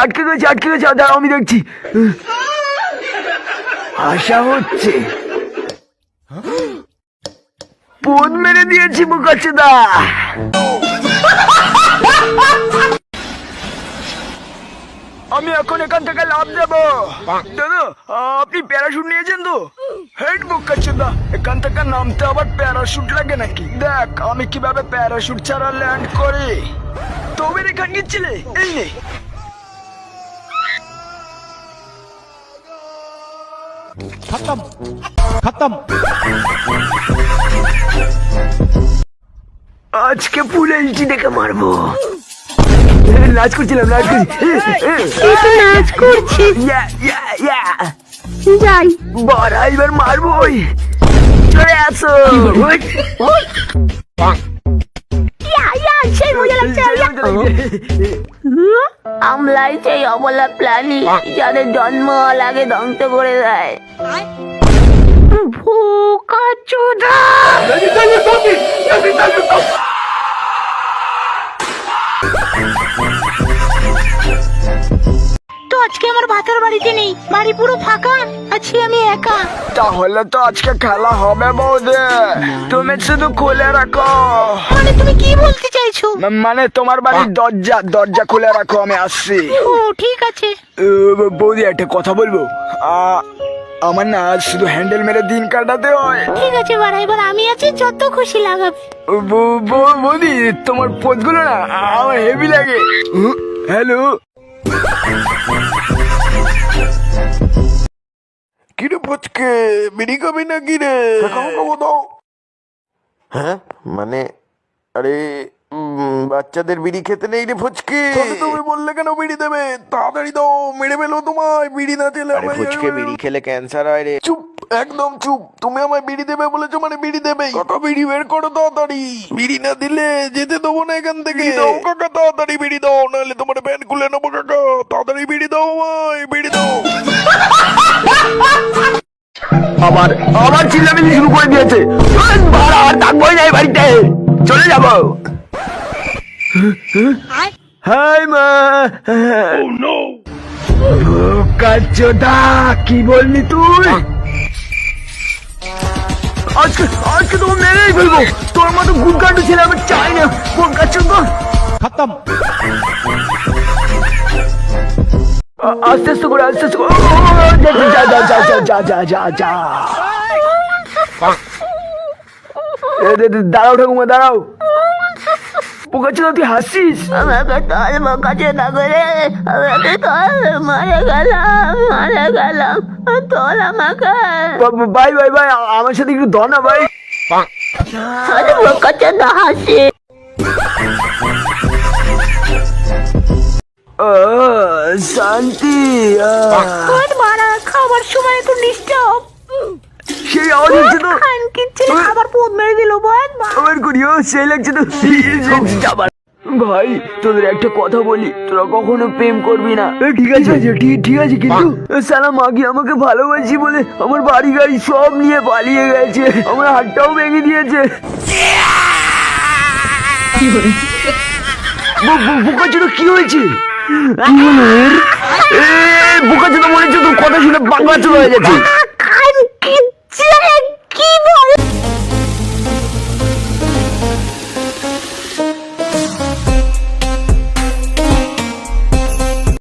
আটকে গেছে দাঁড়াও আমি দেখছি। আশা হচ্ছে পোদ মেরে দিয়েছি বোকাচোদা। আমি এখন এখান থেকে লাভ দেবো। দাদা আপনি প্যারাশুট নিয়েছেন তো? হেড বোকাচোদা, এখান থেকে নামতে আবার প্যারাশুট লাগে নাকি? দেখ আমি কিভাবে প্যারাশুট ছাড়া ল্যান্ড করি। তবে এখান গিয়েছিলে এই নে। খতম। আজকে ফুল এইচডি দেখে মারবো। নাচ করছিলাম নাচ করছি। যাই বাড়া এবার মারবো। চলে আসো। সেই মজা লাগছে। আমলাই সেই অবলা প্রাণী যাদের জন্ম লাগে ধ্বংস করে দেয়। বোকাচোদা। তো আজকে আমার ভাতার বাড়িতে নেই, বাড়ি পুরো ফাঁকা, আছি আমি একা। তাহলে তো আজকে খেলা হবে বৌদি, তুমি শুধু খুলে রাখো। মানে তুমি কি বলতে চাইছো? মানে তোমার বাড়ির দরজা খুলে রাখো, আমি আসছি। ও ঠিক আছে। বৌদি একটা কথা বলবো? আমার না শুধু হ্যান্ডেল মেরে দিন কাটাতে হয়। ঠিক আছে বাড়া, এবার আমি আছি, যত খুশি লাগাবে। বৌদি তোমার পথগুলো না আমার হেভি লাগে। হ্যালো কিরে ফচকে, বিড়ি খাবি না কি রে? খাবো দাও। হ্যাঁ মানে আরে বাচ্চাদের বিড়ি খেতে নেই রে ফচকে। তুমি বললে কেন বিড়ি দেবে? তাড়াতাড়ি দাও, মেরে ফেলো তোমায়। বিড়ি না খেলে ফচকে বিড়ি খেলে ক্যান্সার হয় রে। চুপ, একদম চুপ। তুমি আমায় বিড়ি দেবে বলেছো মানে বিড়ি দেবেই। কাকা বিড়ি বের করো তাড়াতাড়ি। বিড়ি না দিলে যেতে দেবো না এখান থেকে। দাও কাকা, তাড়াতাড়ি বিড়ি দাও, নাহলে তোমার প্যান্ট খুলে নেবো কাকা। তাড়াতাড়ি বিড়ি দাও আমায়, বিড়ি দাও। আবার চিল্লামিল্লি শুরু করে দিয়েছে। আর থাকবোই না এই বাড়িতে, চলে যাবো। হাই মা। বোকাচোদা কি বললি তুই? আজকে তো মেরেই ফেলবো। তোর মতো গুডকাণ্ড ছেলে আমি চাই না। বোকাচোদা খতম। আস্তে আস্তে করে যা। দাঁড়াও ঠাকুমা দাঁড়াও। বোকাচোদা তুই হাসিস? আমাকে তোর বোকাচোদা করে আমাকে তোর মারা গেলাম তোর আমাকে। ভাই আমার সাথে একটু ধর না ভাই। আরে বোকাচোদা হাসি। শান্তি। মারা খাবার সময় একটু ডিস্টার্ব। সেই আওয়াজ হচ্ছে তো। খাবার পোদ মেরে দিল। আমার করিও সেই লাগছে তো। ভাই তোদের একটা কথা বলি, তোরা কখনো প্রেম করবি না। ঠিক আছে ঠিক আছে, কিন্তু সালা মাগি আমাকে ভালোবাসি বলে আমার বাড়ি গাড়ি সব নিয়ে পালিয়ে গেছে। আমার হাতটাও ভেঙে দিয়েছে। বোকাচোদা কি হয়েছে? বোকাচোদা মনে হচ্ছে তোর কথা শুনে বাংলা চলে হয়ে যাচ্ছে।